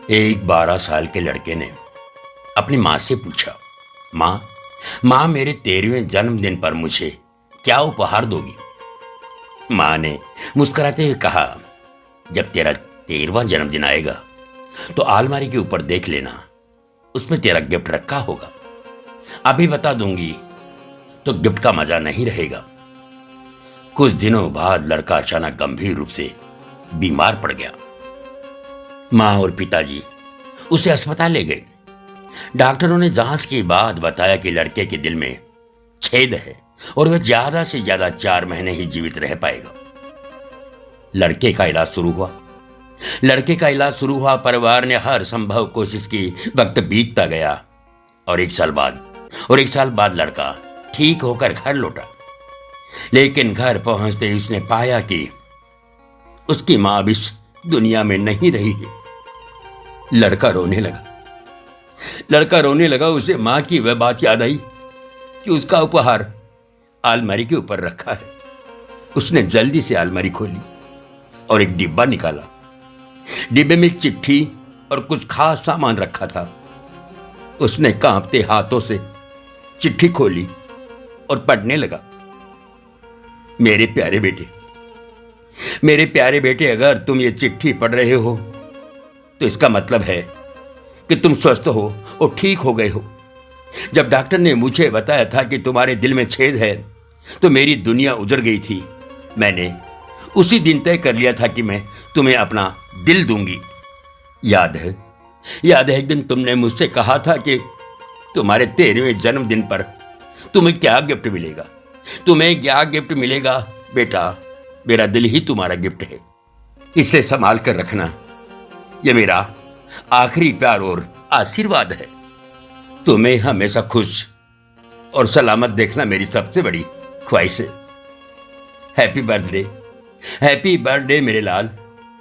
एक 12 साल के लड़के ने अपनी माँ से पूछा, माँ माँ मेरे 13वें जन्मदिन पर मुझे क्या उपहार दोगी? माँ ने मुस्कुराते हुए कहा, जब तेरा 13वां जन्मदिन आएगा तो अलमारी के ऊपर देख लेना, उसमें तेरा गिफ्ट रखा होगा। अभी बता दूंगी तो गिफ्ट का मजा नहीं रहेगा। कुछ दिनों बाद लड़का अचानक गंभीर रूप से बीमार पड़ गया। माँ और पिताजी उसे अस्पताल ले गए। डॉक्टरों ने जांच के बाद बताया कि लड़के के दिल में छेद है और वह ज्यादा से ज्यादा 4 महीने ही जीवित रह पाएगा। लड़के का इलाज शुरू हुआ। परिवार ने हर संभव कोशिश की। वक्त बीतता गया और एक साल बाद लड़का ठीक होकर घर लौटा। लेकिन घर पहुंचते ही उसने पाया कि उसकी मां अब इस दुनिया में नहीं रही है। लड़का रोने लगा। उसे मां की वह बात याद आई कि उसका उपहार अलमारी के ऊपर रखा है। उसने जल्दी से अलमारी खोली और एक डिब्बा निकाला। डिब्बे में चिट्ठी और कुछ खास सामान रखा था। उसने कांपते हाथों से चिट्ठी खोली और पढ़ने लगा, मेरे प्यारे बेटे, अगर तुम ये चिट्ठी पढ़ रहे हो तो इसका मतलब है कि तुम स्वस्थ हो और ठीक हो गए हो। जब डॉक्टर ने मुझे बताया था कि तुम्हारे दिल में छेद है तो मेरी दुनिया उजड़ गई थी। मैंने उसी दिन तय कर लिया था कि मैं तुम्हें अपना दिल दूंगी। याद है एक दिन तुमने मुझसे कहा था कि तुम्हारे 13वें जन्मदिन पर तुम्हें क्या गिफ्ट मिलेगा? बेटा, मेरा दिल ही तुम्हारा गिफ्ट है। इसे संभाल कर रखना। यह मेरा आखिरी प्यार और आशीर्वाद है। तुम्हें हमेशा खुश और सलामत देखना मेरी सबसे बड़ी ख्वाहिश है। हैप्पी बर्थडे मेरे लाल,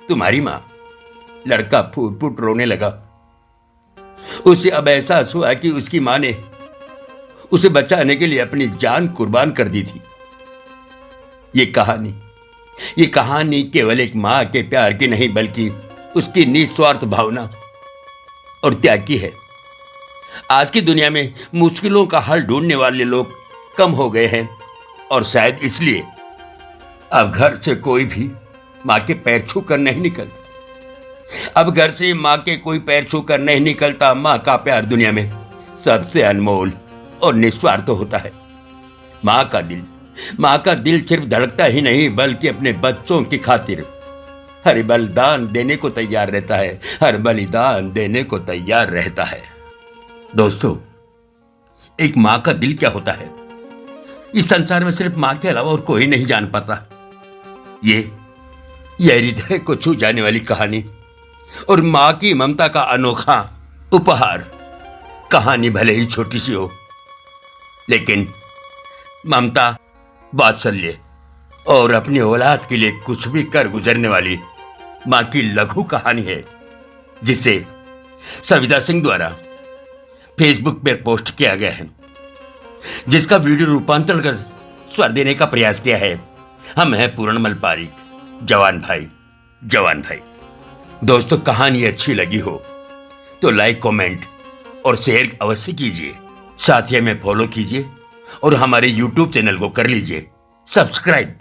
तुम्हारी मां। लड़का फूट फूट रोने लगा। उसे अब एहसास हुआ कि उसकी मां ने उसे बचाने के लिए अपनी जान कुर्बान कर दी थी। ये कहानी केवल एक मां के प्यार की नहीं, बल्कि उसकी निस्वार्थ भावना और त्याग की है। आज की दुनिया में मुश्किलों का हल ढूंढने वाले लोग कम हो गए हैं और शायद इसलिए अब घर से कोई भी मां के पैर छूकर नहीं निकलता। मां का प्यार दुनिया में सबसे अनमोल और निस्वार्थ होता है। मां का दिल सिर्फ धड़कता ही नहीं, बल्कि अपने बच्चों की खातिर हर बलिदान देने को तैयार रहता है। दोस्तों, एक मां का दिल क्या होता है, इस संसार में सिर्फ मां के अलावा और कोई नहीं जान पाता। ये हृदय को छू जाने वाली कहानी और मां की ममता का अनोखा उपहार। कहानी भले ही छोटी सी हो, लेकिन ममता, वात्सल्य और अपनी औलाद के लिए कुछ भी कर गुजरने वाली मां की लघु कहानी है, जिसे सविता सिंह द्वारा फेसबुक पर पोस्ट किया गया है, जिसका वीडियो रूपांतरण कर स्वर देने का प्रयास किया है। हम हैं पूर्णमल पारिक, जवान भाई। दोस्तों, कहानी अच्छी लगी हो तो लाइक, कमेंट और शेयर अवश्य कीजिए। साथ ही हमें फॉलो कीजिए और हमारे YouTube चैनल को कर लीजिए सब्सक्राइब।